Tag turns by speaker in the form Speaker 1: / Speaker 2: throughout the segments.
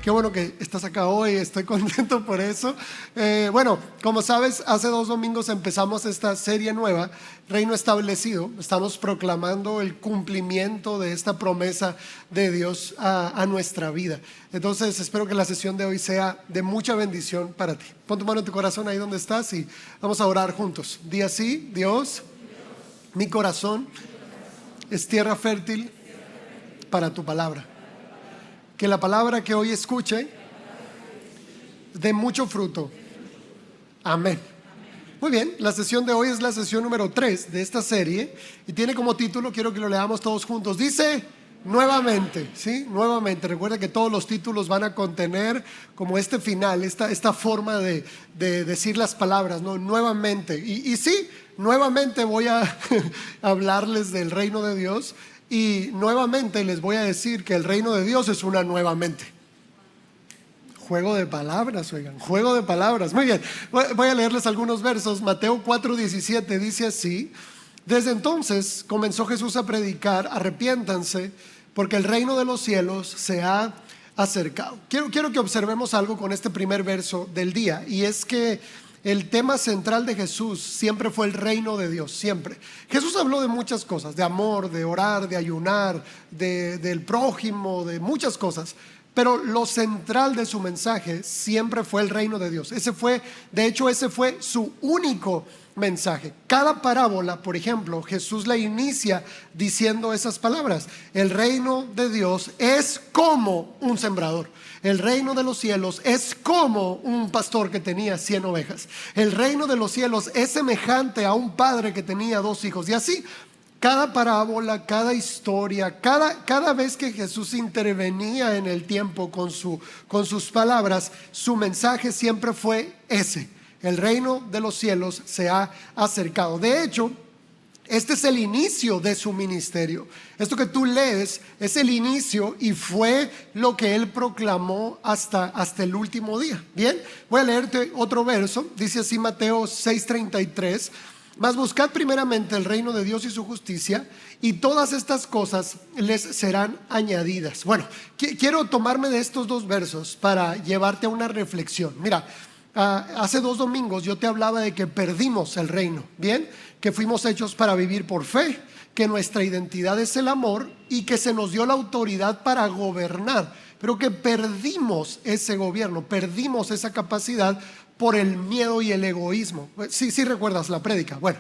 Speaker 1: Qué bueno que estás acá hoy, estoy contento por eso. Bueno, como sabes, hace 2 domingos empezamos esta serie nueva, Reino Establecido. Estamos proclamando el cumplimiento de esta promesa de Dios a nuestra vida. Entonces espero que la sesión de hoy sea de mucha bendición para ti. Pon tu mano en tu corazón ahí donde estás y vamos a orar juntos. Di así: Dios, mi corazón es tierra fértil para tu palabra. Que la palabra que hoy escuche dé mucho fruto. Amén. Muy bien, la sesión de hoy es la sesión número 3 de esta serie y tiene como título, quiero que lo leamos todos juntos, dice nuevamente, ¿sí? Nuevamente. Recuerda que todos los títulos van a contener como este final, esta forma de decir las palabras, ¿no? Nuevamente. Y sí, nuevamente voy a hablarles del reino de Dios. Y nuevamente les voy a decir que el reino de Dios es una nuevamente. Juego de palabras, oigan, juego de palabras. Muy bien, voy a leerles algunos versos. Mateo 4:17 dice así: desde entonces comenzó Jesús a predicar: arrepiéntanse, porque el reino de los cielos se ha acercado. Quiero que observemos algo con este primer verso del día, y es que el tema central de Jesús siempre fue el reino de Dios, siempre. Jesús habló de muchas cosas, de amor, de orar, de ayunar, del prójimo, de muchas cosas. Pero lo central de su mensaje siempre fue el reino de Dios. Ese fue su único mensaje. Cada parábola, por ejemplo, Jesús la inicia diciendo esas palabras: el reino de Dios es como un sembrador. El reino de los cielos es como un pastor que tenía 100 ovejas. El reino de los cielos es semejante a un padre que tenía 2 hijos. Y así, cada parábola, cada historia, cada vez que Jesús intervenía en el tiempo con sus palabras, su mensaje siempre fue ese: el reino de los cielos se ha acercado. De hecho, este es el inicio de su ministerio. Esto que tú lees es el inicio y fue lo que él proclamó hasta el último día. Bien, voy a leerte otro verso. Dice así Mateo 6:33: mas buscad primeramente el reino de Dios y su justicia, y todas estas cosas les serán añadidas. Bueno, quiero tomarme de estos 2 versos para llevarte a una reflexión. Mira, hace 2 domingos yo te hablaba de que perdimos el reino, ¿bien? Que fuimos hechos para vivir por fe, que nuestra identidad es el amor y que se nos dio la autoridad para gobernar, pero que perdimos ese gobierno, perdimos esa capacidad por el miedo y el egoísmo. Sí recuerdas la prédica. Bueno,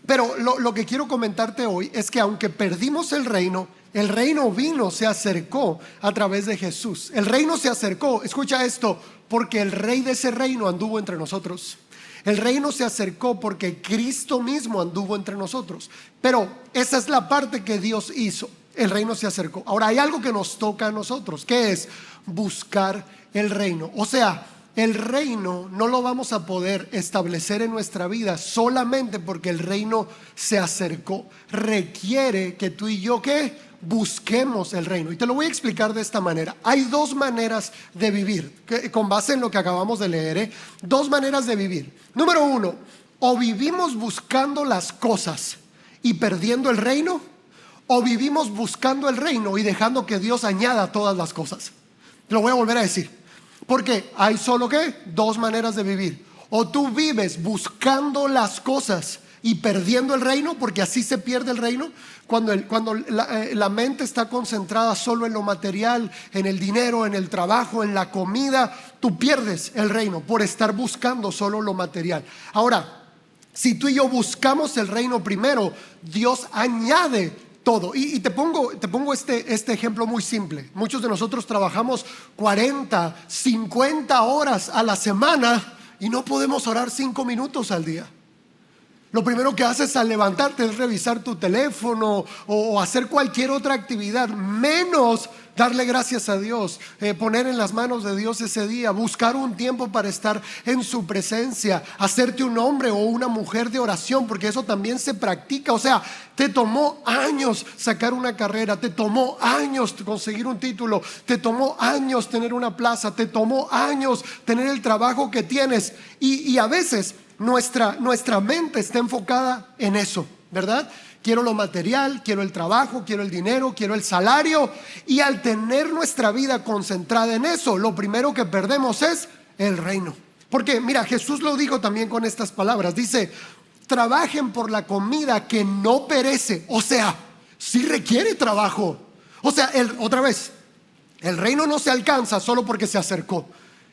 Speaker 1: pero lo que quiero comentarte hoy es que aunque perdimos el reino vino, se acercó a través de Jesús. El reino se acercó, escucha esto, porque el rey de ese reino anduvo entre nosotros. El reino se acercó porque Cristo mismo anduvo entre nosotros. Pero esa es la parte que Dios hizo. El reino se acercó. Ahora hay algo que nos toca a nosotros, que es buscar el reino. O sea, el reino no lo vamos a poder establecer en nuestra vida solamente porque el reino se acercó. Requiere que tú y yo busquemos el reino. Y te lo voy a explicar de esta manera. Hay 2 maneras de vivir, con base en lo que acabamos de leer, 2 maneras de vivir. Número 1, o vivimos buscando las cosas y perdiendo el reino, o vivimos buscando el reino y dejando que Dios añada todas las cosas. Te lo voy a volver a decir, porque hay solo 2 maneras de vivir. O tú vives buscando las cosas y perdiendo el reino, porque así se pierde el reino. Cuando la mente está concentrada solo en lo material, en el dinero, en el trabajo, en la comida, tú pierdes el reino por estar buscando solo lo material. Ahora, si tú y yo buscamos el reino primero, Dios añade todo. Y te pongo este ejemplo muy simple. Muchos de nosotros trabajamos 40, 50 horas a la semana y no podemos orar 5 minutos al día. Lo primero que haces al levantarte es revisar tu teléfono o hacer cualquier otra actividad, menos darle gracias a Dios, poner en las manos de Dios ese día, buscar un tiempo para estar en su presencia, hacerte un hombre o una mujer de oración, porque eso también se practica. O sea, te tomó años sacar una carrera, te tomó años conseguir un título, te tomó años tener una plaza, te tomó años tener el trabajo que tienes, y a veces nuestra mente está enfocada en eso, ¿verdad? Quiero lo material, quiero el trabajo, quiero el dinero, quiero el salario. Y al tener nuestra vida concentrada en eso, lo primero que perdemos es el reino. Porque mira, Jesús lo dijo también con estas palabras. Dice, trabajen por la comida que no perece. O sea, sí requiere trabajo. O sea, otra vez, el reino no se alcanza solo porque se acercó.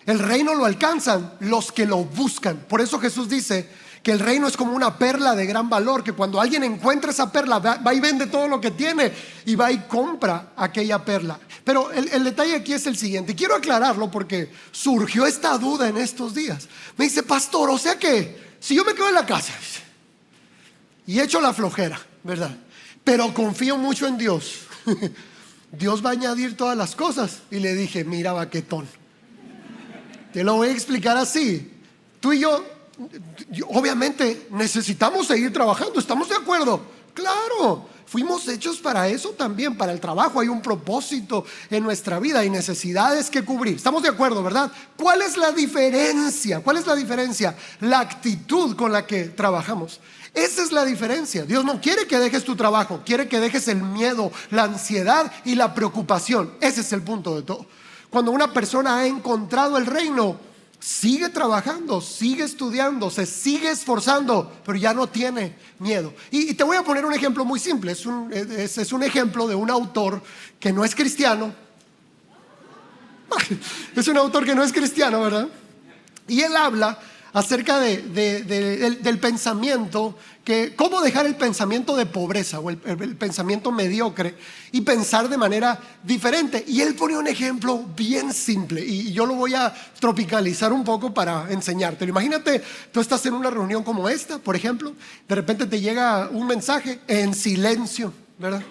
Speaker 1: El reino lo alcanzan los que lo buscan. Por eso Jesús dice que el reino es como una perla de gran valor, que cuando alguien encuentra esa perla, va y vende todo lo que tiene y va y compra aquella perla. Pero el detalle aquí es el siguiente. Quiero aclararlo porque surgió esta duda en estos días. Me dice, pastor, o sea que si yo me quedo en la casa y echo la flojera, ¿verdad? Pero confío mucho en Dios, Dios va a añadir todas las cosas. Y le dije, mira, baquetón, te lo voy a explicar así. Tú y yo obviamente necesitamos seguir trabajando, ¿estamos de acuerdo? Claro, fuimos hechos para eso también, para el trabajo. Hay un propósito en nuestra vida, hay necesidades que cubrir. ¿Estamos de acuerdo, verdad? ¿Cuál es la diferencia? ¿Cuál es la diferencia? La actitud con la que trabajamos. Esa es la diferencia. Dios no quiere que dejes tu trabajo, quiere que dejes el miedo, la ansiedad y la preocupación. Ese es el punto de todo. Cuando una persona ha encontrado el reino, sigue trabajando, sigue estudiando, se sigue esforzando, pero ya no tiene miedo. Y te voy a poner un ejemplo muy simple. Es un ejemplo de un autor que no es cristiano. Es un autor que no es cristiano, ¿verdad? Y él habla acerca del pensamiento, cómo dejar el pensamiento de pobreza o el pensamiento mediocre y pensar de manera diferente. Y él pone un ejemplo bien simple y yo lo voy a tropicalizar un poco para enseñártelo. Imagínate, tú estás en una reunión como esta, por ejemplo, de repente te llega un mensaje en silencio, ¿verdad?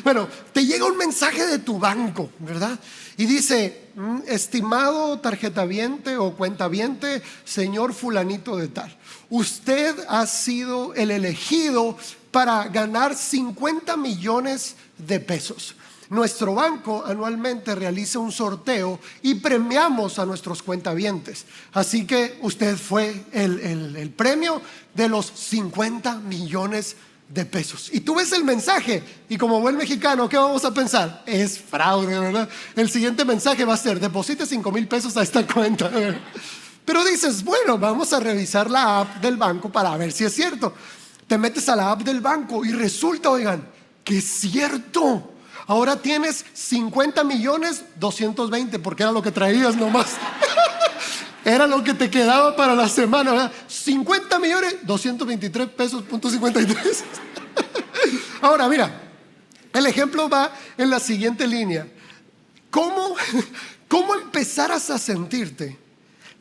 Speaker 1: Bueno, te llega un mensaje de tu banco, ¿verdad? Y dice, estimado tarjetaviente o cuentaviente, señor fulanito de tal, usted ha sido el elegido para ganar 50 millones de pesos. Nuestro banco anualmente realiza un sorteo y premiamos a nuestros cuentavientes. Así que usted fue el premio de los 50 millones de pesos. Y tú ves el mensaje y como buen mexicano, ¿qué vamos a pensar? Es fraude, ¿verdad? El siguiente mensaje va a ser, deposite 5,000 pesos a esta cuenta. Pero dices, bueno, vamos a revisar la app del banco para ver si es cierto. Te metes a la app del banco y resulta, oigan, que es cierto. Ahora tienes 50 millones 220, porque era lo que traías nomás. Era lo que te quedaba para la semana, ¿verdad? 50 millones 223 pesos, punto 53. Ahora, mira, el ejemplo va en la siguiente línea. ¿Cómo empezarás a sentirte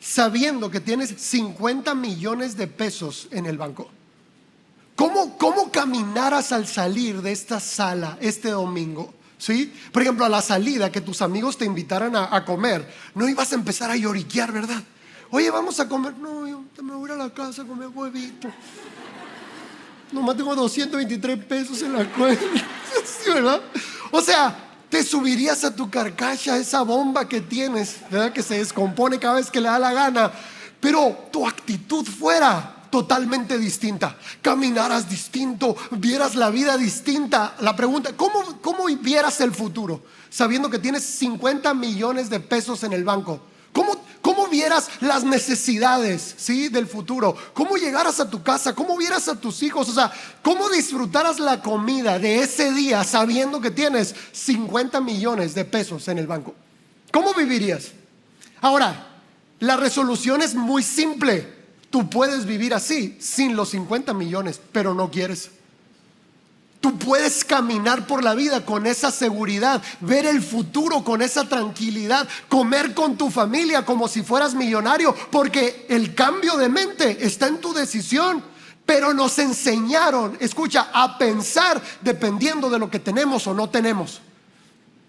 Speaker 1: sabiendo que tienes 50 millones de pesos en el banco? ¿Cómo caminarás al salir de esta sala este domingo? ¿Sí? Por ejemplo, a la salida, que tus amigos te invitaran a comer, no ibas a empezar a lloriquear, ¿verdad? Oye, vamos a comer. No, yo me voy a ir a la casa a comer huevito. Nomás tengo 223 pesos en la cuenta. ¿Sí, verdad? O sea, te subirías a tu carcacha, esa bomba que tienes, ¿verdad? Que se descompone cada vez que le da la gana, pero tu actitud fuera totalmente distinta. Caminarás distinto, vieras la vida distinta. La pregunta, ¿cómo vieras el futuro sabiendo que tienes 50 millones de pesos en el banco? ¿Cómo vieras las necesidades, ¿sí?, del futuro? ¿Cómo llegaras a tu casa? ¿Cómo vieras a tus hijos? O sea, ¿cómo disfrutaras la comida de ese día sabiendo que tienes 50 millones de pesos en el banco? ¿Cómo vivirías? Ahora, la resolución es muy simple. Tú puedes vivir así, sin los 50 millones, pero no quieres. Tú puedes caminar por la vida con esa seguridad, ver el futuro con esa tranquilidad, comer con tu familia como si fueras millonario, porque el cambio de mente está en tu decisión. Pero nos enseñaron, escucha, a pensar dependiendo de lo que tenemos o no tenemos.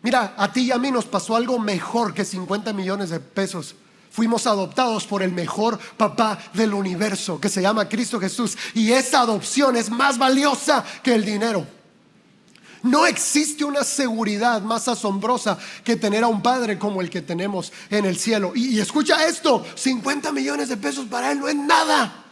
Speaker 1: Mira, a ti y a mí nos pasó algo mejor que 50 millones de pesos. Fuimos adoptados por el mejor papá del universo, que se llama Cristo Jesús. Y esa adopción es más valiosa que el dinero. No existe una seguridad más asombrosa que tener a un padre como el que tenemos en el cielo. Y escucha esto, 50 millones de pesos para él no es nada.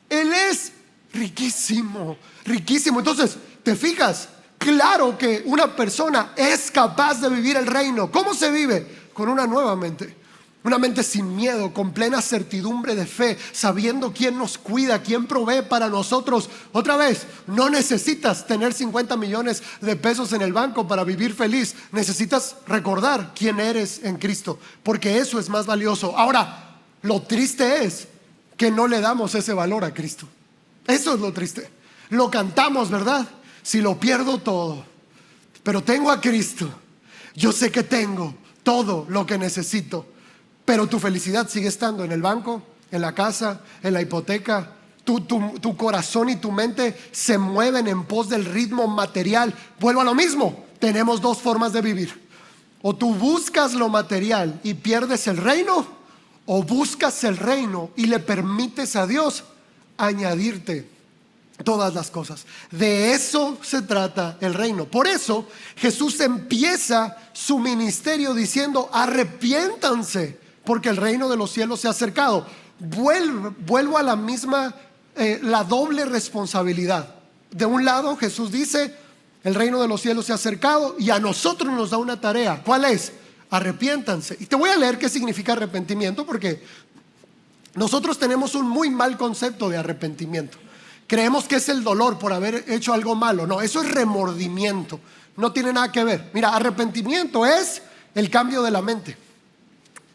Speaker 1: Él es Riquísimo, riquísimo. Entonces, ¿te fijas? Claro que una persona es capaz de vivir el reino. ¿Cómo se vive? Con una nueva mente. Una mente sin miedo, con plena certidumbre de fe, sabiendo quién nos cuida, quién provee para nosotros. Otra vez, no necesitas tener 50 millones de pesos en el banco para vivir feliz. Necesitas recordar quién eres en Cristo, porque eso es más valioso. Ahora, lo triste es que no le damos ese valor a Cristo. Eso es lo triste. Lo cantamos, ¿verdad? Si lo pierdo todo, pero tengo a Cristo, yo sé que tengo todo lo que necesito. Pero tu felicidad sigue estando en el banco, en la casa, en la hipoteca. Tu corazón y tu mente se mueven en pos del ritmo material. Vuelvo a lo mismo. Tenemos dos formas de vivir. O tú buscas lo material y pierdes el reino, o buscas el reino y le permites a Dios añadirte todas las cosas. De eso se trata el reino. Por eso Jesús empieza su ministerio diciendo: arrepiéntanse, porque el reino de los cielos se ha acercado. Vuelvo a la misma, la doble responsabilidad. De un lado, Jesús dice: el reino de los cielos se ha acercado, y a nosotros nos da una tarea. ¿Cuál es? Arrepiéntanse. Y te voy a leer qué significa arrepentimiento, porque nosotros tenemos un muy mal concepto de arrepentimiento. Creemos que es el dolor por haber hecho algo malo. No, eso es remordimiento. No tiene nada que ver. Mira, arrepentimiento es el cambio de la mente.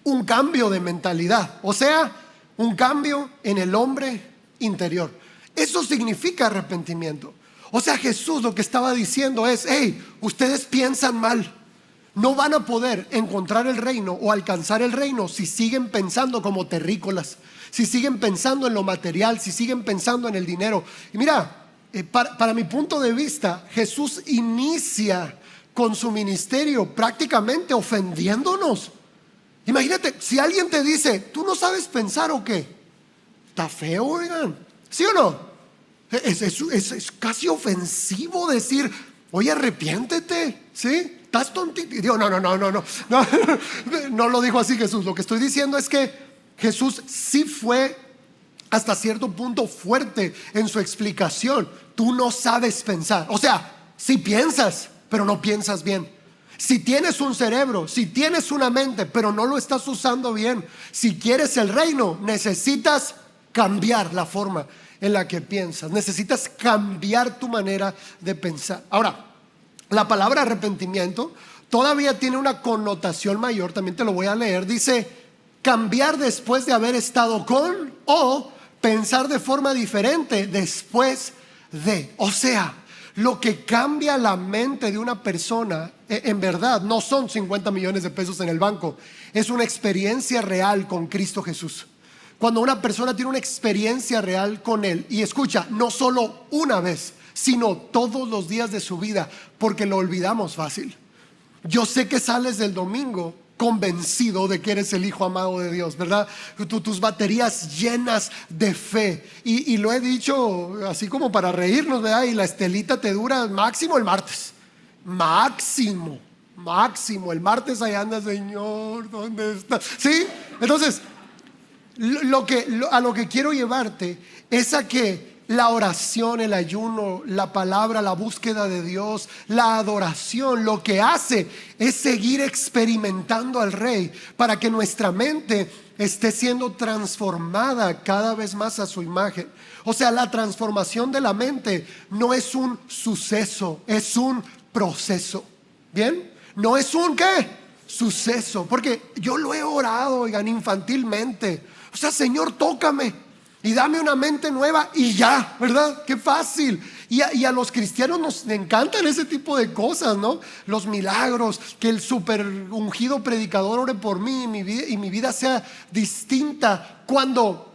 Speaker 1: Un cambio de mentalidad, o sea, un cambio en el hombre interior. Eso significa arrepentimiento. O sea, Jesús lo que estaba diciendo es: hey, ustedes piensan mal. No van a poder encontrar el reino o alcanzar el reino si siguen pensando como terrícolas, si siguen pensando en lo material, si siguen pensando en el dinero. Y mira, para mi punto de vista, Jesús inicia con su ministerio prácticamente ofendiéndonos. Imagínate, si alguien te dice: ¿tú no sabes pensar o qué? Está feo, oigan. ¿Sí o no? Es casi ofensivo decir: oye, arrepiéntete, ¿sí? Estás tontito. Y digo, no lo dijo así Jesús. Lo que estoy diciendo es que Jesús sí fue hasta cierto punto fuerte en su explicación. Tú no sabes pensar. O sea, sí piensas, pero no piensas bien. Si tienes un cerebro, si tienes una mente, pero no lo estás usando bien, si quieres el reino, necesitas cambiar la forma en la que piensas. Necesitas cambiar tu manera de pensar. Ahora, la palabra arrepentimiento todavía tiene una connotación mayor. También te lo voy a leer. Dice: cambiar después de haber estado con, o pensar de forma diferente después de. O sea, lo que cambia la mente de una persona, en verdad, no son 50 millones de pesos en el banco. Es una experiencia real con Cristo Jesús. Cuando una persona tiene una experiencia real con Él, y escucha, no solo una vez, sino todos los días de su vida, porque lo olvidamos fácil. Yo sé que sales del domingo convencido de que eres el hijo amado de Dios, ¿verdad? Tus baterías llenas de fe. Y lo he dicho así como para reírnos, ¿verdad? Y la estelita te dura máximo el martes. Máximo. El martes ahí anda: Señor, ¿dónde está? ¿Sí? Entonces, a lo que quiero llevarte es a que la oración, el ayuno, la palabra, la búsqueda de Dios, la adoración, lo que hace es seguir experimentando al Rey para que nuestra mente esté siendo transformada cada vez más a su imagen. O sea, la transformación de la mente no es un suceso, es un proceso. ¿Bien? No es un ¿qué? Suceso. Porque yo lo he orado, oigan, infantilmente. O sea, Señor, tócame y dame una mente nueva y ya, ¿verdad? Qué fácil. Y a los cristianos nos encantan ese tipo de cosas, ¿no? Los milagros, que el super ungido predicador ore por mí y mi vida sea distinta, cuando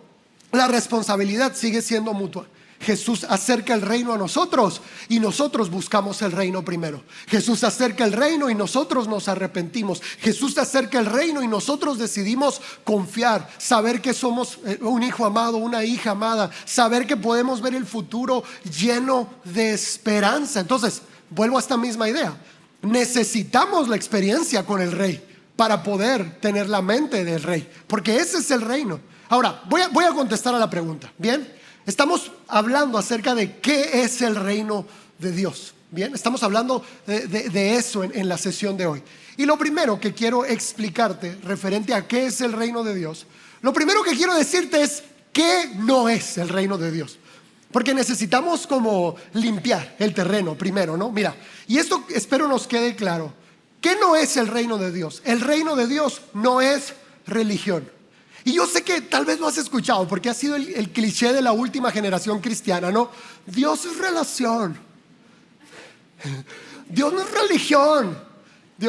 Speaker 1: la responsabilidad sigue siendo mutua. Jesús acerca el reino a nosotros y nosotros buscamos el reino primero. Jesús acerca el reino y nosotros nos arrepentimos. Jesús acerca el reino y nosotros decidimos confiar, saber que somos un hijo amado, una hija amada, saber que podemos ver el futuro lleno de esperanza. Entonces, vuelvo a esta misma idea. Necesitamos la experiencia con el Rey para poder tener la mente del Rey, porque ese es el reino. Ahora, voy a contestar a la pregunta, ¿bien? Estamos hablando acerca de qué es el reino de Dios. Bien, estamos hablando de eso en la sesión de hoy. Y lo primero que quiero explicarte referente a qué es el reino de Dios, lo primero que quiero decirte es qué no es el reino de Dios. Porque necesitamos como limpiar el terreno primero, ¿no? Mira, y esto espero nos quede claro. ¿Qué no es el reino de Dios? El reino de Dios no es religión. Y yo sé que tal vez lo has escuchado porque ha sido el cliché de la última generación cristiana, ¿no? Dios es relación. Dios no es religión.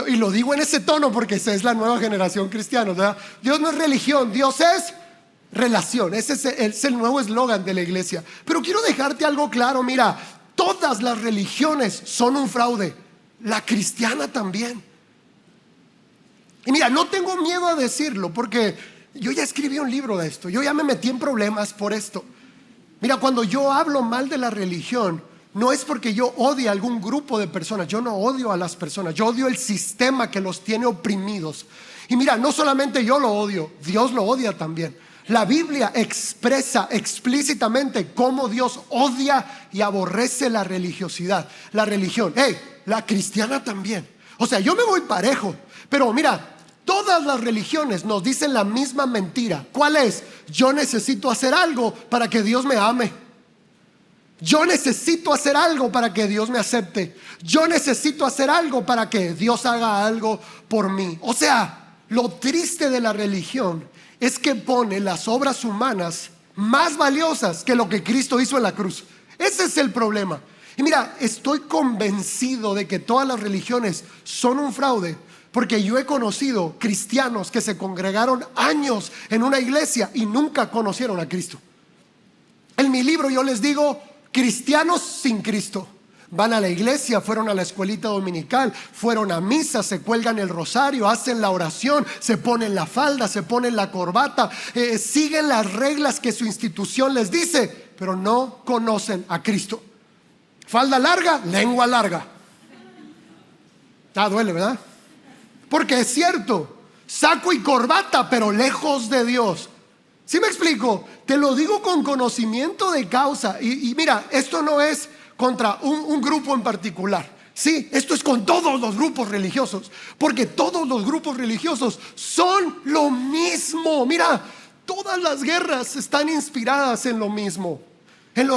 Speaker 1: Y lo digo en ese tono porque esa es la nueva generación cristiana, ¿verdad? Dios no es religión, Dios es relación. Ese es el nuevo eslogan de la iglesia. Pero quiero dejarte algo claro. Mira, todas las religiones son un fraude. La cristiana también. Y mira, no tengo miedo a decirlo porque yo ya escribí un libro de esto. Yo ya me metí en problemas por esto. Mira, cuando yo hablo mal de la religión, no es porque yo odie a algún grupo de personas. Yo no odio a las personas. Yo odio el sistema que los tiene oprimidos. Y mira, no solamente yo lo odio, Dios lo odia también. La Biblia expresa explícitamente cómo Dios odia y aborrece la religiosidad, la religión. La cristiana también. O sea, yo me voy parejo. Pero mira, todas las religiones nos dicen la misma mentira. ¿Cuál es? Yo necesito hacer algo para que Dios me ame. Yo necesito hacer algo para que Dios me acepte. Yo necesito hacer algo para que Dios haga algo por mí. O sea, lo triste de la religión es que pone las obras humanas más valiosas que lo que Cristo hizo en la cruz. Ese es el problema. Y mira, estoy convencido de que todas las religiones son un fraude, porque yo he conocido cristianos que se congregaron años en una iglesia y nunca conocieron a Cristo. En mi libro yo les digo, cristianos sin Cristo. Van a la iglesia, fueron a la escuelita dominical, fueron a misa, se cuelgan el rosario, hacen la oración, se ponen la falda, se ponen la corbata, siguen las reglas que su institución les dice, pero no conocen a Cristo. Falda larga, lengua larga. Duele, ¿verdad? Porque es cierto, saco y corbata, pero lejos de Dios. ¿Sí me explico? Te lo digo con conocimiento de causa. Y mira, esto no es contra un grupo en particular. Sí, esto es con todos los grupos religiosos, porque todos los grupos religiosos son lo mismo. Mira, todas las guerras están inspiradas en lo mismo, en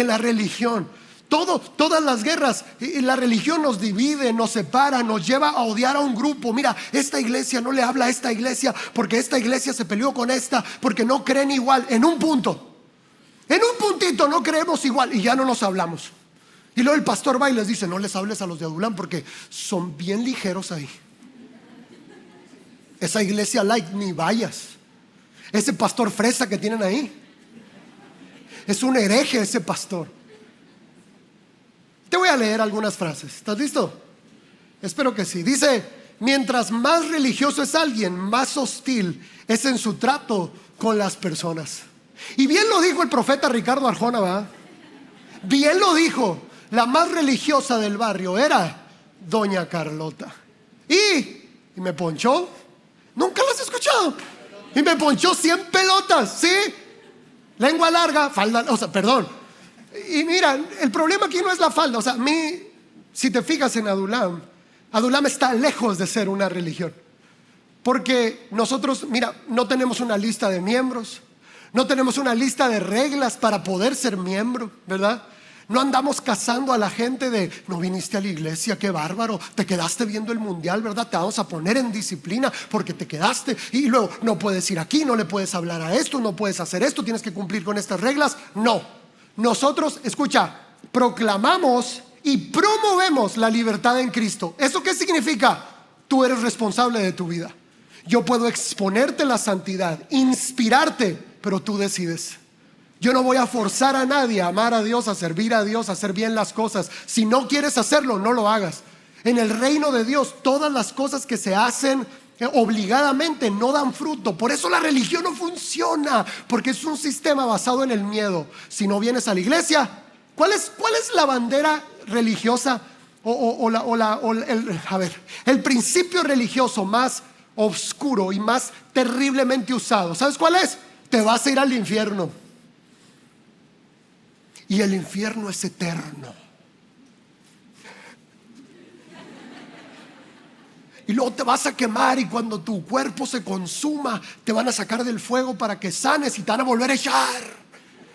Speaker 1: la religión. Todas las guerras, la religión nos divide, nos separa, nos lleva a odiar a un grupo. Mira, esta iglesia no le habla a esta iglesia porque esta iglesia se peleó con esta, porque no creen igual. En un puntito no creemos igual y ya no nos hablamos. Y luego el pastor va y les dice, no les hables a los de Adulán porque son bien ligeros ahí. Esa iglesia light, ni vayas. Ese pastor fresa que tienen ahí es un hereje ese pastor. Te voy a leer algunas frases. ¿Estás listo? Espero que sí. Dice, mientras más religioso es alguien, más hostil es en su trato con las personas. Y bien lo dijo el profeta Ricardo Arjona, ¿verdad? Bien lo dijo. La más religiosa del barrio era doña Carlota. Y me ponchó. Nunca lo has escuchado. Y me ponchó 100 pelotas, ¿sí? Lengua larga, falda, perdón. Y mira, el problema aquí no es la falda. O sea, si te fijas en Adulam está lejos de ser una religión. Porque nosotros, mira, no tenemos una lista de miembros, no tenemos una lista de reglas para poder ser miembro, ¿verdad? No andamos cazando a la gente de, no viniste a la iglesia, qué bárbaro, te quedaste viendo el mundial, ¿verdad? Te vamos a poner en disciplina porque te quedaste. Y luego, no puedes ir aquí, no le puedes hablar a esto, no puedes hacer esto, tienes que cumplir con estas reglas. No. Nosotros, escucha, proclamamos y promovemos la libertad en Cristo. ¿Eso qué significa? Tú eres responsable de tu vida. Yo puedo exponerte la santidad, inspirarte, pero tú decides. Yo no voy a forzar a nadie a amar a Dios, a servir a Dios, a hacer bien las cosas. Si no quieres hacerlo, no lo hagas. En el reino de Dios, todas las cosas que se hacen obligadamente no dan fruto. Por eso la religión no funciona, porque es un sistema basado en el miedo. Si no vienes a la iglesia, ¿cuál es la bandera religiosa el principio religioso más oscuro y más terriblemente usado? ¿Sabes cuál es? Te vas a ir al infierno. y el infierno es eterno. Y luego te vas a quemar, y cuando tu cuerpo se consuma te van a sacar del fuego para que sanes y te van a volver a echar.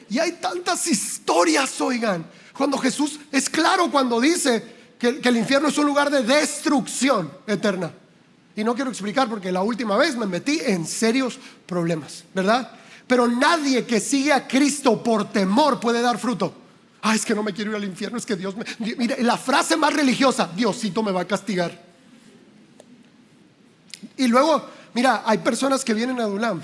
Speaker 1: Y hay tantas historias, oigan, cuando Jesús es claro cuando dice que el infierno es un lugar de destrucción eterna. Y no quiero explicar porque la última vez me metí en serios problemas, ¿verdad? Pero nadie que sigue a Cristo por temor puede dar fruto. Es que no me quiero ir al infierno, es que Dios me... Mire, la frase más religiosa: Diosito me va a castigar. Y luego, mira, hay personas que vienen a Adulam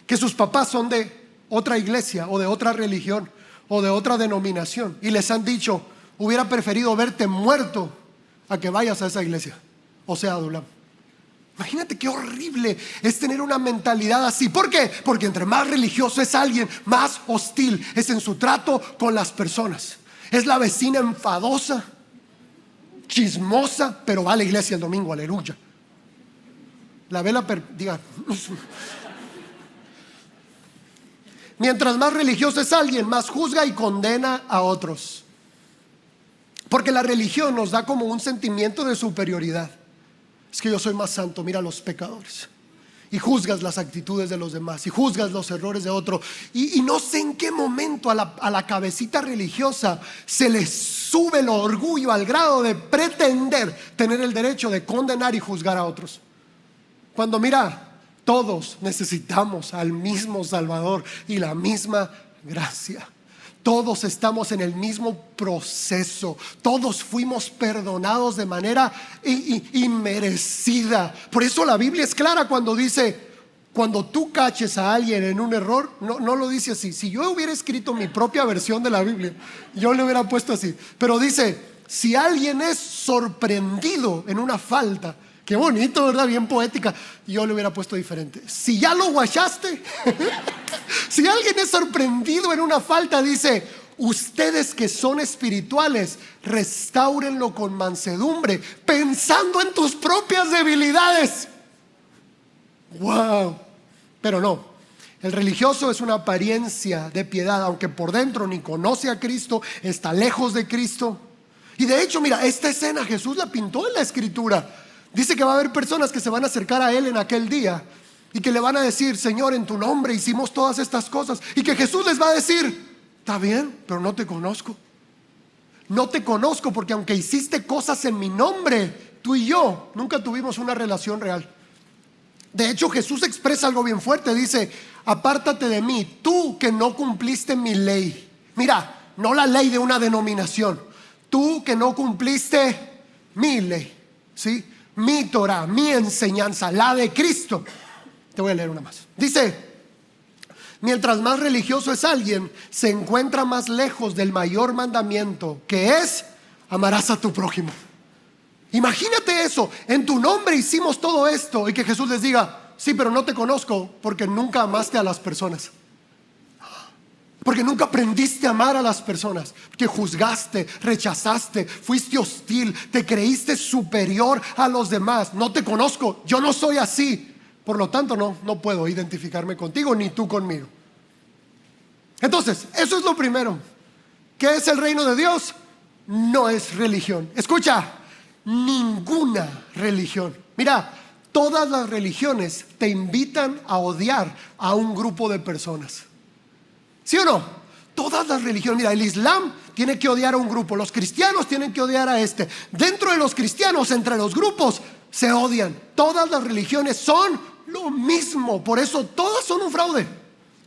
Speaker 1: que sus papás son de otra iglesia o de otra religión o de otra denominación, y les han dicho: hubiera preferido verte muerto a que vayas a esa iglesia, o sea, Adulam. Imagínate qué horrible es tener una mentalidad así. ¿Por qué? Porque entre más religioso es alguien, más hostil es en su trato con las personas. Es la vecina enfadosa, chismosa, pero va a la iglesia el domingo, aleluya. La vela, diga. Mientras más religioso es alguien, más juzga y condena a otros. Porque la religión nos da como un sentimiento de superioridad. Es que yo soy más santo, mira los pecadores. Y juzgas las actitudes de los demás, y juzgas los errores de otro. Y no sé en qué momento a la cabecita religiosa se le sube el orgullo al grado de pretender tener el derecho de condenar y juzgar a otros. Cuando mira, todos necesitamos al mismo Salvador y la misma gracia. Todos estamos en el mismo proceso. Todos fuimos perdonados de manera inmerecida. Por eso la Biblia es clara cuando dice: cuando tú caches a alguien en un error, no lo dice así. Si yo hubiera escrito mi propia versión de la Biblia, yo le hubiera puesto así. Pero dice: si alguien es sorprendido en una falta. Qué bonito, ¿verdad? Bien poética. Yo le hubiera puesto diferente. Si ya lo guachaste, si alguien es sorprendido en una falta, dice: ustedes que son espirituales, restáurenlo con mansedumbre, pensando en tus propias debilidades. ¡Wow! Pero no, el religioso es una apariencia de piedad, aunque por dentro ni conoce a Cristo, está lejos de Cristo. Y de hecho, mira, esta escena Jesús la pintó en la Escritura. Dice que va a haber personas que se van a acercar a Él en aquel día y que le van a decir: Señor, en tu nombre hicimos todas estas cosas. Y que Jesús les va a decir: está bien, pero no te conozco. No te conozco porque aunque hiciste cosas en mi nombre, tú y yo nunca tuvimos una relación real. De hecho, Jesús expresa algo bien fuerte. Dice: apártate de mí, tú que no cumpliste mi ley. Mira, no la ley de una denominación. Tú que no cumpliste mi ley, ¿sí? Mi Torah, mi enseñanza, la de Cristo. Te voy a leer una más. Dice: mientras más religioso es alguien, se encuentra más lejos del mayor mandamiento, que es: amarás a tu prójimo. Imagínate eso. En tu nombre hicimos todo esto, y que Jesús les diga: sí, pero no te conozco porque nunca amaste a las personas. Porque nunca aprendiste a amar a las personas, que juzgaste, rechazaste, fuiste hostil, te creíste superior a los demás. No te conozco, yo no soy así. Por lo tanto, no puedo identificarme contigo, ni tú conmigo. Entonces, eso es lo primero. ¿Qué es el reino de Dios? No es religión. Escucha, ninguna religión. Mira, todas las religiones te invitan a odiar a un grupo de personas. ¿Sí o no? Todas las religiones. Mira, el Islam tiene que odiar a un grupo, los cristianos tienen que odiar a este. Dentro de los cristianos, entre los grupos, se odian. Todas las religiones son lo mismo. Por eso todas son un fraude.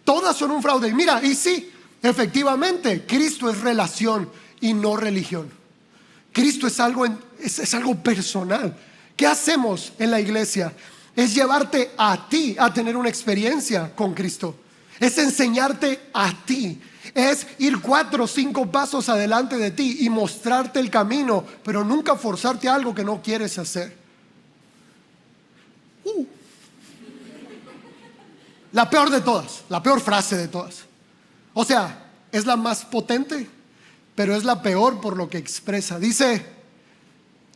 Speaker 1: Todas son un fraude. Y mira, y sí, efectivamente, Cristo es relación y no religión. Cristo es algo personal. ¿Qué hacemos en la iglesia? Es llevarte a ti a tener una experiencia con Cristo. Es enseñarte a ti. Es ir 4 o 5 pasos adelante de ti y mostrarte el camino, pero nunca forzarte a algo que no quieres hacer. La peor de todas, la peor frase de todas. O sea, es la más potente, pero es la peor por lo que expresa. Dice: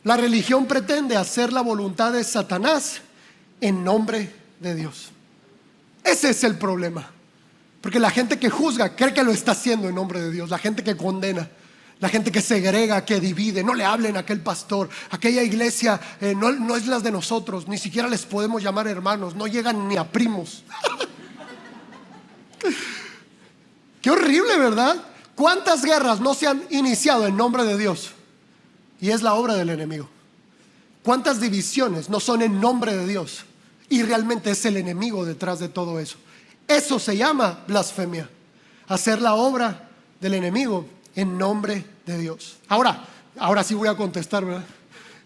Speaker 1: la religión pretende hacer la voluntad de Satanás en nombre de Dios. Ese es el problema. Porque la gente que juzga cree que lo está haciendo en nombre de Dios. La gente que condena, la gente que segrega, que divide, no le hablen a aquel pastor, aquella iglesia no es las de nosotros, ni siquiera les podemos llamar hermanos, no llegan ni a primos. Qué horrible, ¿verdad? ¿Cuántas guerras no se han iniciado en nombre de Dios? Y es la obra del enemigo. ¿Cuántas divisiones no son en nombre de Dios? Y realmente es el enemigo detrás de todo eso. Eso se llama blasfemia. Hacer la obra del enemigo en nombre de Dios. Ahora sí voy a contestar, ¿verdad?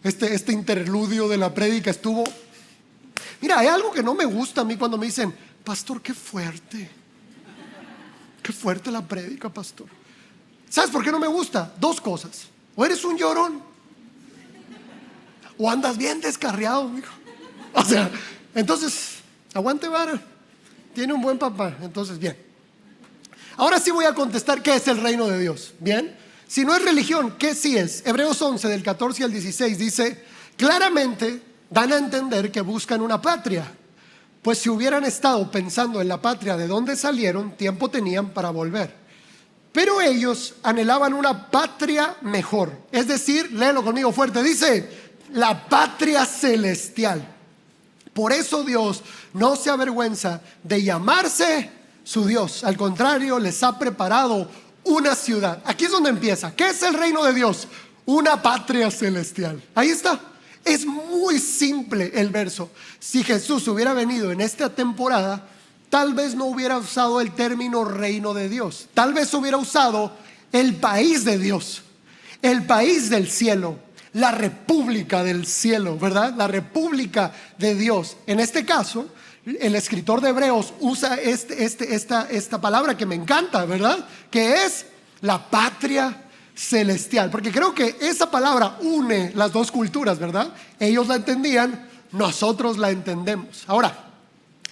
Speaker 1: Este interludio de la prédica estuvo... Mira, hay algo que no me gusta a mí cuando me dicen: pastor, qué fuerte la prédica, pastor. ¿Sabes por qué no me gusta? Dos cosas: o eres un llorón, o andas bien descarriado, mijo. O sea, entonces, aguante vara. Tiene un buen papá, entonces bien. Ahora sí voy a contestar qué es el reino de Dios. Bien, si no es religión, ¿qué sí es? Hebreos 11 del 14 al 16 dice: claramente dan a entender que buscan una patria, pues si hubieran estado pensando en la patria de donde salieron, tiempo tenían para volver. Pero ellos anhelaban una patria mejor, es decir, léelo conmigo fuerte, dice: la patria celestial. Por eso Dios no se avergüenza de llamarse su Dios. Al contrario, les ha preparado una ciudad. Aquí es donde empieza. ¿Qué es el reino de Dios? Una patria celestial. Ahí está. Es muy simple el verso. Si Jesús hubiera venido en esta temporada, tal vez no hubiera usado el término reino de Dios. Tal vez hubiera usado el país de Dios, el país del cielo, la república del cielo, ¿verdad? La república de Dios. En este caso, el escritor de Hebreos usa esta palabra que me encanta, ¿verdad? Que es la patria celestial. Porque creo que esa palabra une las dos culturas, ¿verdad? Ellos la entendían, nosotros la entendemos. Ahora,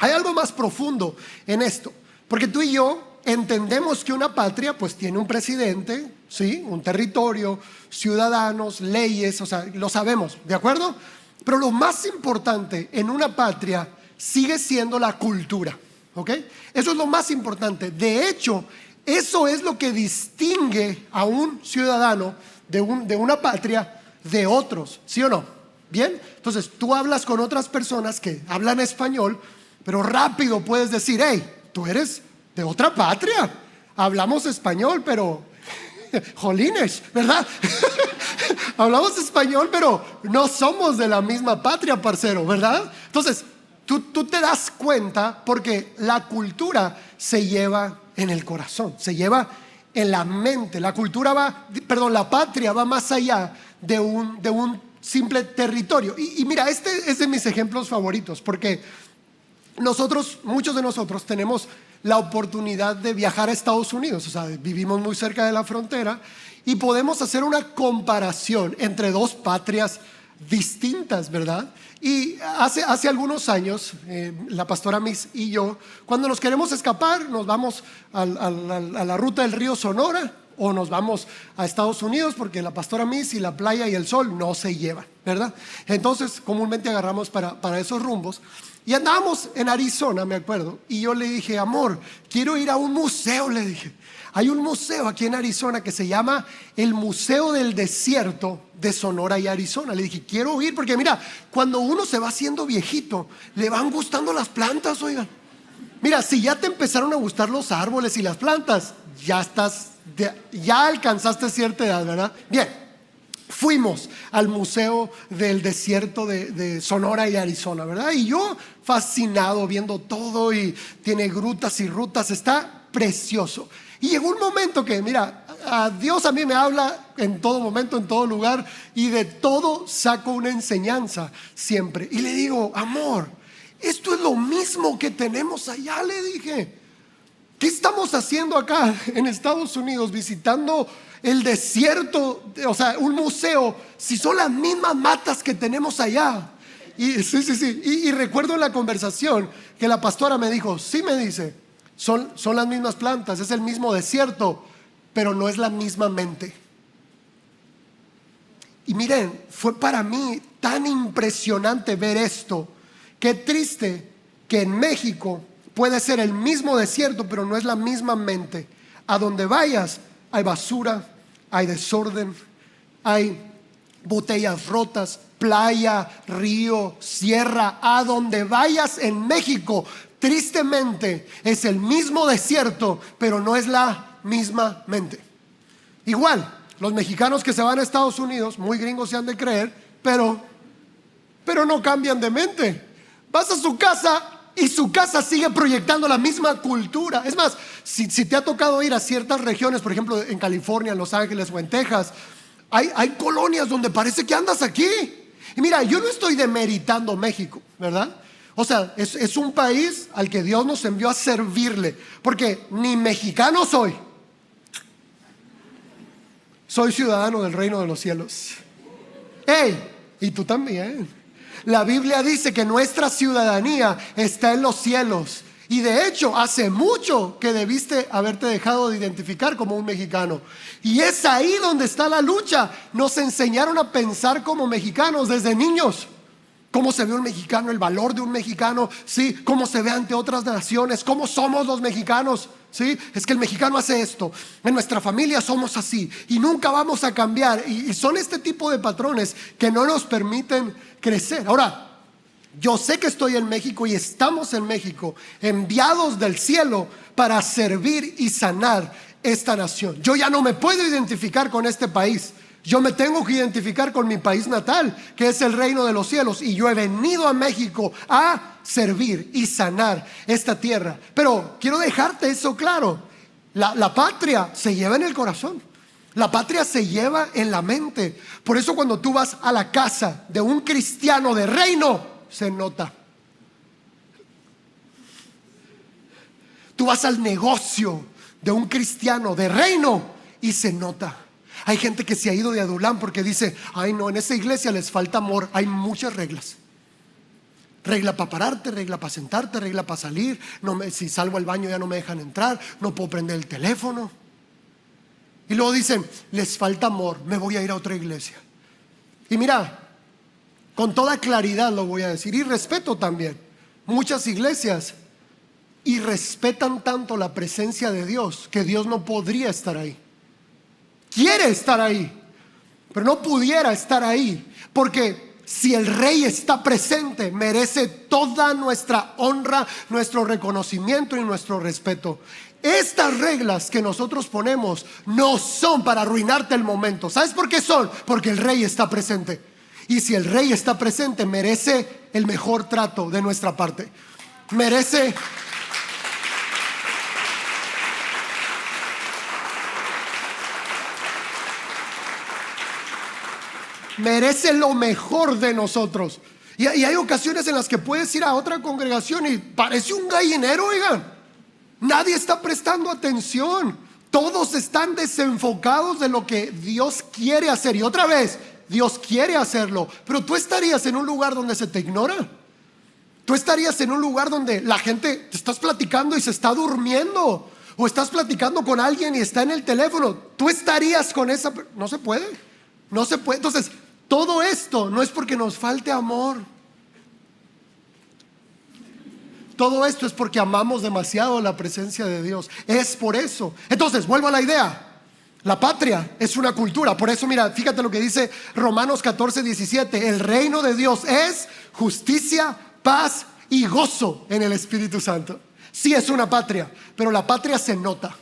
Speaker 1: hay algo más profundo en esto, porque tú y yo entendemos que una patria pues tiene un presidente, ¿sí? Un territorio, ciudadanos, leyes, o sea, lo sabemos, ¿de acuerdo? Pero lo más importante en una patria sigue siendo la cultura, ¿ok? Eso es lo más importante. De hecho, eso es lo que distingue a un ciudadano de una patria de otros, ¿sí o no? Bien, entonces tú hablas con otras personas que hablan español, pero rápido puedes decir: hey, tú eres de otra patria, hablamos español, pero jolines, ¿verdad? Hablamos español, pero no somos de la misma patria, parcero, ¿verdad? Entonces, tú te das cuenta porque la cultura se lleva en el corazón, se lleva en la mente. La patria va más allá de un simple territorio. Y mira, este es de mis ejemplos favoritos, porque muchos de nosotros tenemos la oportunidad de viajar a Estados Unidos, o sea, vivimos muy cerca de la frontera y podemos hacer una comparación entre dos patrias distintas, ¿verdad? Y hace algunos años, la pastora Miss y yo, cuando nos queremos escapar, nos vamos a la ruta del río Sonora o nos vamos a Estados Unidos, porque la pastora Miss y la playa y el sol no se llevan, ¿verdad? Entonces, comúnmente agarramos para esos rumbos. Y andábamos en Arizona, me acuerdo, y yo le dije: amor, quiero ir a un museo, le dije. Hay un museo aquí en Arizona que se llama el Museo del Desierto de Sonora y Arizona. Le dije: quiero ir porque mira, cuando uno se va haciendo viejito, le van gustando las plantas, oigan. Mira, si ya te empezaron a gustar los árboles y las plantas, ya alcanzaste cierta edad, ¿verdad? Bien. Fuimos al Museo del Desierto de Sonora y Arizona, ¿verdad? Y yo fascinado viendo todo, y tiene grutas y rutas, está precioso. Y llegó un momento que, mira, Dios a mí me habla en todo momento, en todo lugar, y de todo saco una enseñanza siempre. Y le digo: amor, esto es lo mismo que tenemos allá, le dije. ¿Qué estamos haciendo acá en Estados Unidos visitando el desierto, o sea, un museo, si son las mismas matas que tenemos allá? Y sí. Y recuerdo en la conversación que la pastora me dijo: sí, me dice, son las mismas plantas, es el mismo desierto, pero no es la misma mente. Y miren, fue para mí tan impresionante ver esto. Qué triste que en México puede ser el mismo desierto, pero no es la misma mente. A donde vayas hay basura, hay desorden, hay botellas rotas, playa, río, sierra. A donde vayas en México, tristemente es el mismo desierto, pero no es la misma mente. Igual, los mexicanos que se van a Estados Unidos, muy gringos se han de creer, pero no cambian de mente. Vas a su casa y su casa sigue proyectando la misma cultura. Es más, si te ha tocado ir a ciertas regiones, por ejemplo en California, en Los Ángeles o en Texas, hay colonias donde parece que andas aquí. Y mira, yo no estoy demeritando México, ¿verdad? O sea, es un país al que Dios nos envió a servirle, porque ni mexicano soy ciudadano del reino de los cielos. ¡Hey! Y tú también. La Biblia dice que nuestra ciudadanía está en los cielos. Y de hecho, hace mucho que debiste haberte dejado de identificar como un mexicano. Y es ahí donde está la lucha. Nos enseñaron a pensar como mexicanos desde niños. Cómo se ve un mexicano, el valor de un mexicano, ¿sí? Cómo se ve ante otras naciones, cómo somos los mexicanos, ¿sí? Es que el mexicano hace esto, en nuestra familia somos así y nunca vamos a cambiar. Y son este tipo de patrones que no nos permiten crecer. Ahora, yo sé que estoy en México y estamos en México, enviados del cielo para servir y sanar esta nación. Yo ya no me puedo identificar con este país. Yo me tengo que identificar con mi país natal, que es el reino de los cielos. Y yo he venido a México a servir y sanar esta tierra. Pero quiero dejarte eso claro. La patria se lleva en el corazón. La patria se lleva en la mente. Por eso cuando tú vas a la casa de un cristiano de reino, se nota. Tú vas al negocio de un cristiano de reino y se nota. Hay gente que se ha ido de Adulán porque dice: ay no, en esa iglesia les falta amor. Hay muchas reglas. Regla para pararte, regla para sentarte, regla para salir. Si salgo al baño ya no me dejan entrar. No puedo prender el teléfono. Y luego dicen: les falta amor, me voy a ir a otra iglesia. Y mira, con toda claridad lo voy a decir, y respeto también. Muchas iglesias irrespetan tanto la presencia de Dios que Dios no podría estar ahí. Quiere estar ahí, pero no pudiera estar ahí, porque si el rey está presente, merece toda nuestra honra, nuestro reconocimiento y nuestro respeto. Estas reglas que nosotros ponemos no son para arruinarte el momento. ¿Sabes por qué son? Porque el rey está presente. Y si el rey está presente, merece el mejor trato de nuestra parte. Merece lo mejor de nosotros. Y hay ocasiones en las que puedes ir a otra congregación y parece un gallinero, oigan. Nadie está prestando atención. Todos están desenfocados de lo que Dios quiere hacer. Y otra vez, Dios quiere hacerlo, pero tú estarías en un lugar donde se te ignora. Tú estarías en un lugar donde la gente te estás platicando y se está durmiendo, o estás platicando con alguien y está en el teléfono. Tú estarías con esa. No se puede. No se puede. Entonces, todo esto no es porque nos falte amor. Todo esto es porque amamos demasiado la presencia de Dios. Es por eso. Entonces, vuelvo a la idea. La patria es una cultura. Por eso, mira, fíjate lo que dice Romanos 14:17. El reino de Dios es justicia, paz y gozo en el Espíritu Santo. Sí es una patria, pero la patria se nota.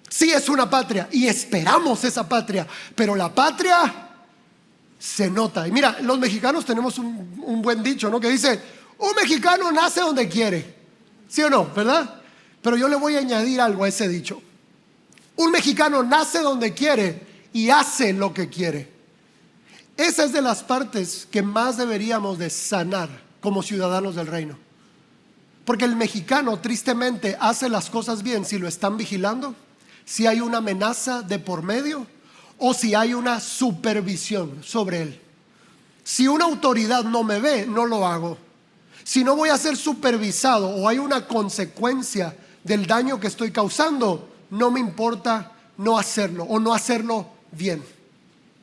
Speaker 1: Sí es una patria y esperamos esa patria, pero la patria se nota. Y mira, los mexicanos tenemos un buen dicho, ¿no? Que dice: un mexicano nace donde quiere. ¿Sí o no? ¿Verdad? Pero yo le voy a añadir algo a ese dicho. Un mexicano nace donde quiere y hace lo que quiere. Esa es de las partes que más deberíamos de sanar como ciudadanos del reino. Porque el mexicano tristemente hace las cosas bien si lo están vigilando, si hay una amenaza de por medio o si hay una supervisión sobre él. Si una autoridad no me ve, no lo hago. Si no voy a ser supervisado o hay una consecuencia del daño que estoy causando, no me importa no hacerlo o no hacerlo bien.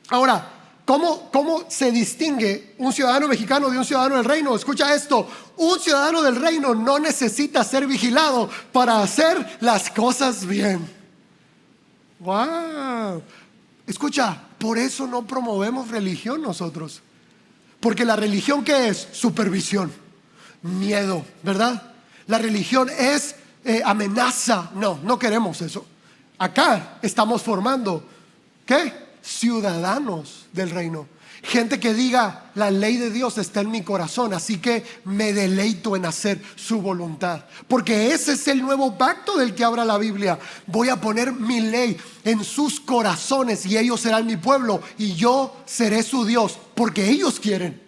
Speaker 1: Ahora, ¿Cómo se distingue un ciudadano mexicano de un ciudadano del reino? Escucha esto: un ciudadano del reino no necesita ser vigilado para hacer las cosas bien. ¡Wow! Escucha, por eso no promovemos religión nosotros. Porque la religión, ¿qué es? Supervisión, miedo, ¿verdad? La religión es amenaza. No queremos eso. Acá estamos formando, ¿qué? Ciudadanos del reino. Gente que diga: la ley de Dios está en mi corazón, así que me deleito en hacer su voluntad. Porque ese es el nuevo pacto del que habla la Biblia. Voy a poner mi ley en sus corazones y ellos serán mi pueblo y yo seré su Dios, porque ellos quieren.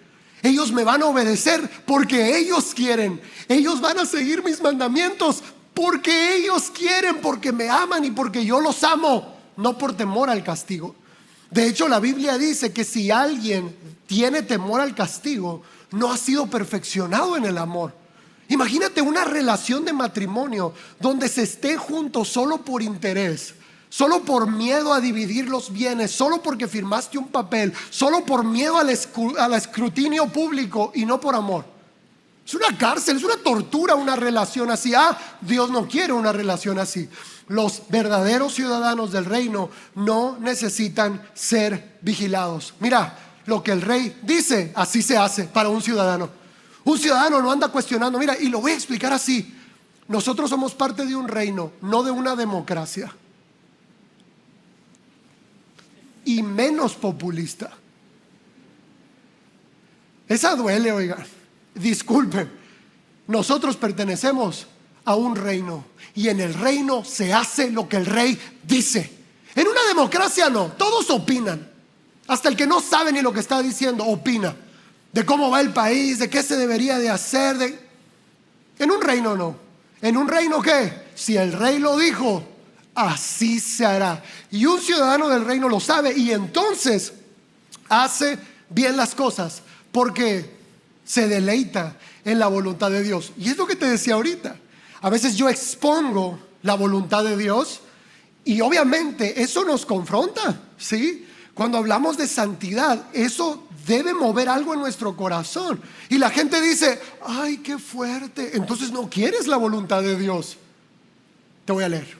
Speaker 1: Ellos me van a obedecer porque ellos quieren. Ellos van a seguir mis mandamientos porque ellos quieren, porque me aman y porque yo los amo, no por temor al castigo. De hecho, la Biblia dice que si alguien tiene temor al castigo, no ha sido perfeccionado en el amor. Imagínate una relación de matrimonio donde se esté juntos solo por interés, solo por miedo a dividir los bienes, solo porque firmaste un papel, solo por miedo al escrutinio público y no por amor. Es una cárcel, es una tortura una relación así. Dios no quiere una relación así. Los verdaderos ciudadanos del reino no necesitan ser vigilados. Mira, lo que el rey dice, así se hace para un ciudadano. Un ciudadano no anda cuestionando. Mira, y lo voy a explicar así: nosotros somos parte de un reino, no de una democracia, y menos populista. Esa duele, oigan. Disculpen, nosotros pertenecemos a un reino y en el reino se hace lo que el rey dice. En una democracia no, todos opinan. Hasta el que no sabe ni lo que está diciendo opina de cómo va el país, de qué se debería de hacer. En un reino no. En un reino, ¿qué? Si el rey lo dijo, así se hará. Y un ciudadano del reino lo sabe y entonces hace bien las cosas porque se deleita en la voluntad de Dios. Y es lo que te decía ahorita. A veces yo expongo la voluntad de Dios y obviamente eso nos confronta, ¿sí? Cuando hablamos de santidad, eso debe mover algo en nuestro corazón. Y la gente dice: ay, qué fuerte. Entonces no quieres la voluntad de Dios. Te voy a leer.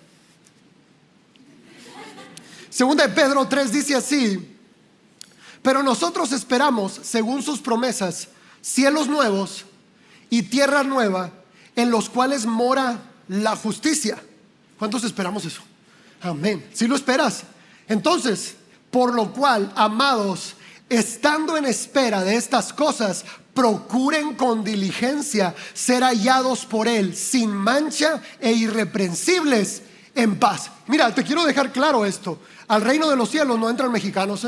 Speaker 1: Segunda de Pedro 3 dice así: pero nosotros esperamos, según sus promesas, cielos nuevos y tierra nueva en los cuales mora la justicia. ¿Cuántos esperamos eso? Amén. ¿Sí lo esperas? Entonces, por lo cual, amados, estando en espera de estas cosas, procuren con diligencia ser hallados por Él sin mancha e irreprensibles en paz. Mira, te quiero dejar claro esto: al reino de los cielos no entran mexicanos,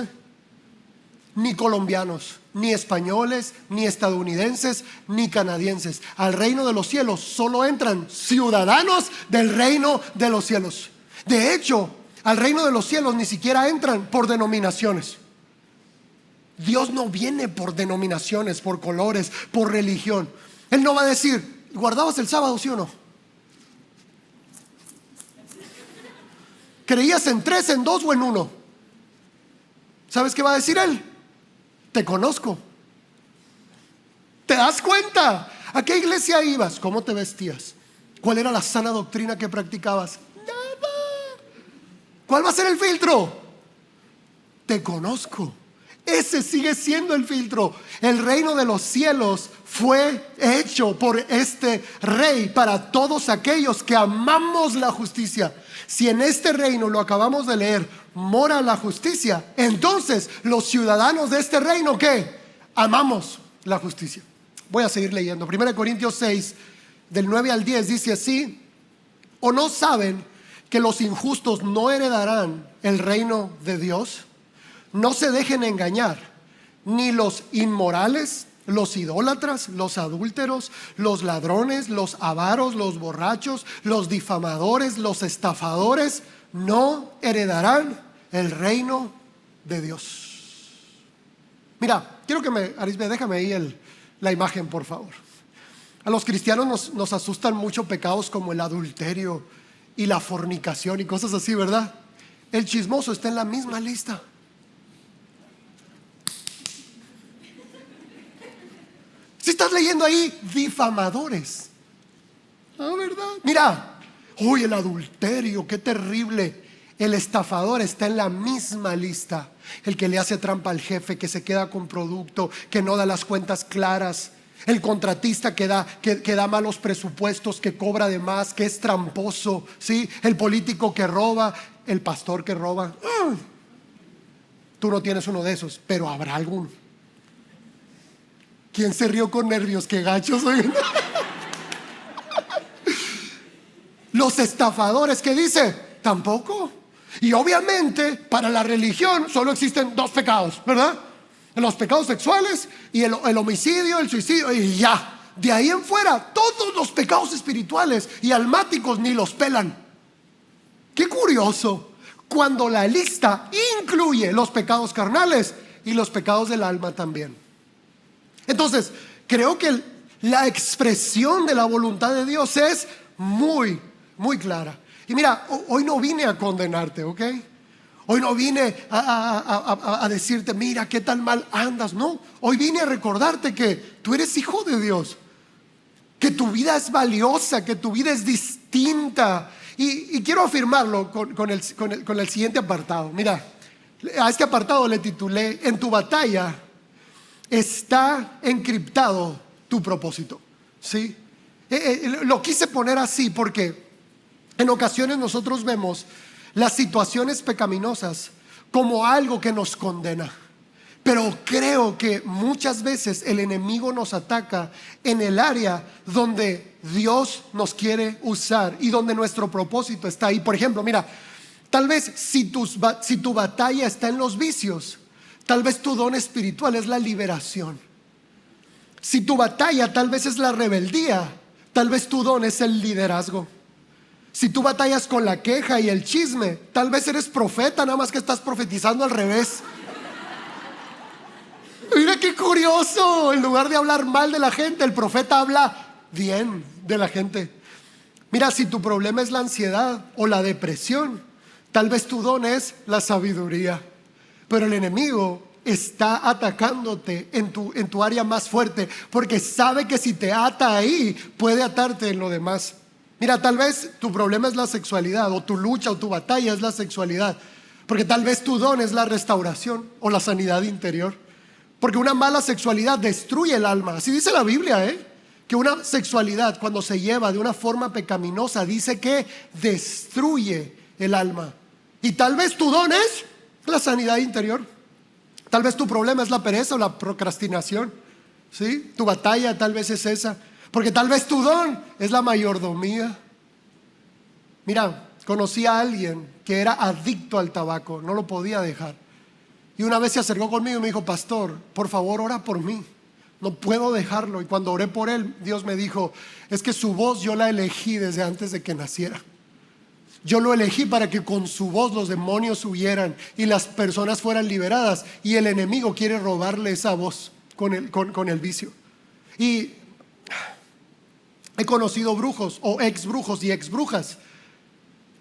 Speaker 1: ni colombianos, ni españoles, ni estadounidenses, ni canadienses. Al reino de los cielos solo entran ciudadanos del reino de los cielos. De hecho, al reino de los cielos ni siquiera entran por denominaciones. Dios no viene por denominaciones, por colores, por religión. Él no va a decir: ¿guardabas el sábado, sí o no? ¿Creías en 3, en 2 o en 1? ¿Sabes qué va a decir Él? Te conozco. ¿Te das cuenta? ¿A qué iglesia ibas? ¿Cómo te vestías? ¿Cuál era la sana doctrina que practicabas? Nada. ¿Cuál va a ser el filtro? Te conozco. Ese sigue siendo el filtro. El reino de los cielos fue hecho por este rey para todos aquellos que amamos la justicia. Si en este reino, lo acabamos de leer, mora la justicia, entonces los ciudadanos de este reino, ¿qué? Amamos la justicia. Voy a seguir leyendo. 1 Corintios 6, del 9 al 10 dice así: ¿o no saben que los injustos no heredarán el reino de Dios? No se dejen engañar, ni los inmorales, los idólatras, los adúlteros, los ladrones, los avaros, los borrachos, los difamadores, los estafadores no heredarán el reino de Dios. Mira, quiero que Arisbe, déjame ahí la imagen, por favor. A los cristianos nos asustan mucho pecados como el adulterio y la fornicación y cosas así, ¿verdad? El chismoso está en la misma lista. estás leyendo ahí? Difamadores. Ah, ¿verdad? Mira, uy, el adulterio, qué terrible. El estafador está en la misma lista. El que le hace trampa al jefe, que se queda con producto, que no da las cuentas claras. El contratista que da malos presupuestos, que cobra de más, que es tramposo, ¿sí? El político que roba, el pastor que roba. Tú no tienes uno de esos, pero habrá alguno. ¿Quién se rió con nervios? ¡Qué gachos! Los estafadores, ¿qué dice? Tampoco. Y obviamente para la religión solo existen dos pecados, ¿verdad? Los pecados sexuales y el homicidio, el suicidio, y ya. De ahí en fuera, todos los pecados espirituales y almáticos ni los pelan. Qué curioso, cuando la lista incluye los pecados carnales y los pecados del alma también. Entonces, creo que la expresión de la voluntad de Dios es muy, muy clara. Y mira, hoy no vine a condenarte, ¿ok? Hoy no vine a decirte, mira, qué tan mal andas. No, hoy vine a recordarte que tú eres hijo de Dios, que tu vida es valiosa, que tu vida es distinta. Y quiero afirmarlo con el siguiente apartado. Mira, a este apartado le titulé: en tu batalla está encriptado tu propósito, ¿sí? Lo quise poner así porque en ocasiones nosotros vemos las situaciones pecaminosas como algo que nos condena, pero creo que muchas veces el enemigo nos ataca en el área donde Dios nos quiere usar y donde nuestro propósito está ahí. Por ejemplo, mira, tal vez si tu batalla está en los vicios, tal vez tu don espiritual es la liberación. Si tu batalla tal vez es la rebeldía, tal vez tu don es el liderazgo. Si tú batallas con la queja y el chisme, tal vez eres profeta, nada más que estás profetizando al revés. Mira qué curioso, en lugar de hablar mal de la gente, el profeta habla bien de la gente. Mira, si tu problema es la ansiedad o la depresión, tal vez tu don es la sabiduría. Pero el enemigo está atacándote en tu área más fuerte, porque sabe que si te ata ahí, puede atarte en lo demás. Mira, tal vez tu problema es la sexualidad, o tu lucha o tu batalla es la sexualidad, porque tal vez tu don es la restauración o la sanidad interior. Porque una mala sexualidad destruye el alma. Así dice la Biblia, que una sexualidad, cuando se lleva de una forma pecaminosa, dice que destruye el alma. Y tal vez tu don es la sanidad interior. Tal vez tu problema es la pereza o la procrastinación, ¿sí? Tu batalla tal vez es esa. Porque tal vez tu don es la mayordomía. Mira, conocí a alguien que era adicto al tabaco, no lo podía dejar. Y una vez se acercó conmigo y me dijo: pastor, por favor, ora por mí, no puedo dejarlo. Y cuando oré por él, Dios me dijo: es que su voz yo la elegí desde antes de que naciera. Yo lo elegí para que con su voz los demonios huyeran y las personas fueran liberadas. Y el enemigo quiere robarle esa voz con el vicio. Y he conocido brujos o ex brujos y ex brujas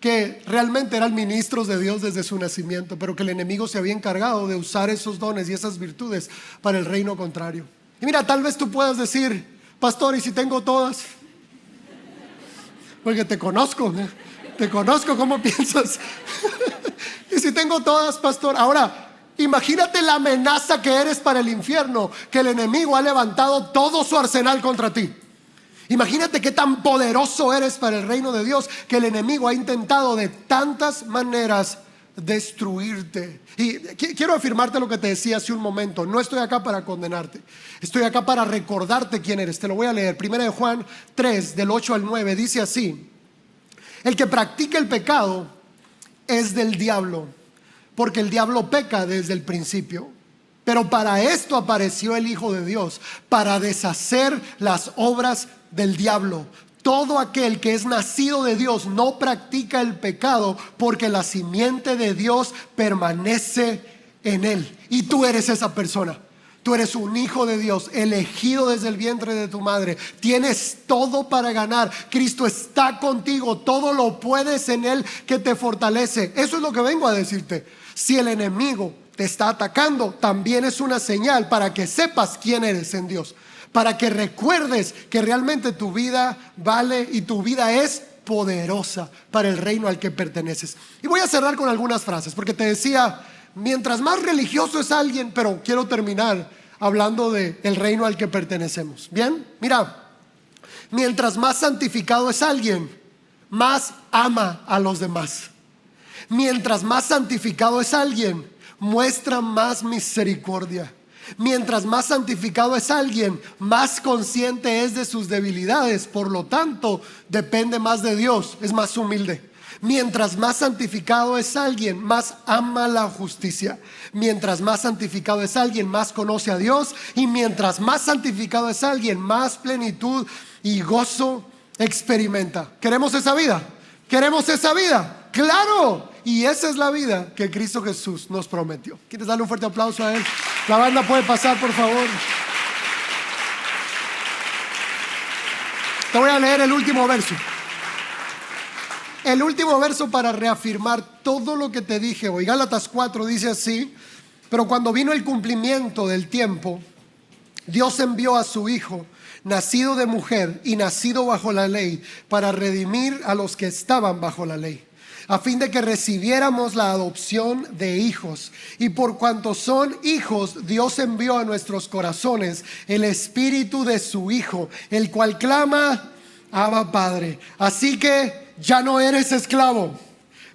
Speaker 1: que realmente eran ministros de Dios desde su nacimiento, pero que el enemigo se había encargado de usar esos dones y esas virtudes para el reino contrario. Y mira, tal vez tú puedas decir: pastor, ¿y si tengo todas? Porque te conozco cómo piensas. ¿Y si tengo todas, pastor? Ahora, imagínate la amenaza que eres para el infierno, que el enemigo ha levantado todo su arsenal contra ti. Imagínate qué tan poderoso eres para el reino de Dios, que el enemigo ha intentado de tantas maneras destruirte. Y quiero afirmarte lo que te decía hace un momento: no estoy acá para condenarte, estoy acá para recordarte quién eres. Te lo voy a leer. 1 Juan 3, del 8 al 9, dice así: el que practica el pecado es del diablo, porque el diablo peca desde el principio. Pero para esto apareció el Hijo de Dios, para deshacer las obras del diablo. Todo aquel que es nacido de Dios no practica el pecado, porque la simiente de Dios permanece en él. Y tú eres esa persona. Tú eres un hijo de Dios, elegido desde el vientre de tu madre. Tienes todo para ganar. Cristo está contigo. Todo lo puedes en él que te fortalece. Eso es lo que vengo a decirte. Si el enemigo te está atacando, también es una señal para que sepas quién eres en Dios, para que recuerdes que realmente tu vida vale y tu vida es poderosa para el reino al que perteneces. Y voy a cerrar con algunas frases, porque te decía, mientras más religioso es alguien, pero quiero terminar hablando del reino al que pertenecemos. Bien, mira, mientras más santificado es alguien, más ama a los demás. Mientras más santificado es alguien, muestra más misericordia. Mientras más santificado es alguien, más consciente es de sus debilidades. Por lo tanto, depende más de Dios, es más humilde. Mientras más santificado es alguien, más ama la justicia. Mientras más santificado es alguien, más conoce a Dios. Y mientras más santificado es alguien, más plenitud y gozo experimenta. ¿Queremos esa vida? ¿Queremos esa vida? ¡Claro! Y esa es la vida que Cristo Jesús nos prometió. ¿Quieres darle un fuerte aplauso a Él? La banda puede pasar, por favor. Te voy a leer el último verso. El último verso para reafirmar todo lo que te dije hoy. Gálatas 4 dice así: pero cuando vino el cumplimiento del tiempo, Dios envió a su Hijo, nacido de mujer y nacido bajo la ley, para redimir a los que estaban bajo la ley, a fin de que recibiéramos la adopción de hijos. Y por cuanto son hijos, Dios envió a nuestros corazones el espíritu de su Hijo, el cual clama: Abba, Padre. Así que ya no eres esclavo,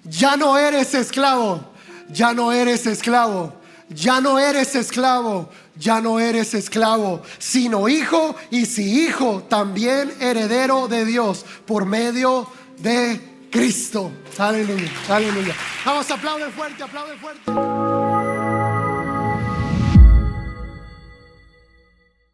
Speaker 1: ya no eres esclavo, ya no eres esclavo, ya no eres esclavo, ya no eres esclavo, sino hijo, y si hijo, también heredero de Dios por medio de Cristo. Aleluya, aleluya. Vamos, aplaude fuerte, aplaude fuerte.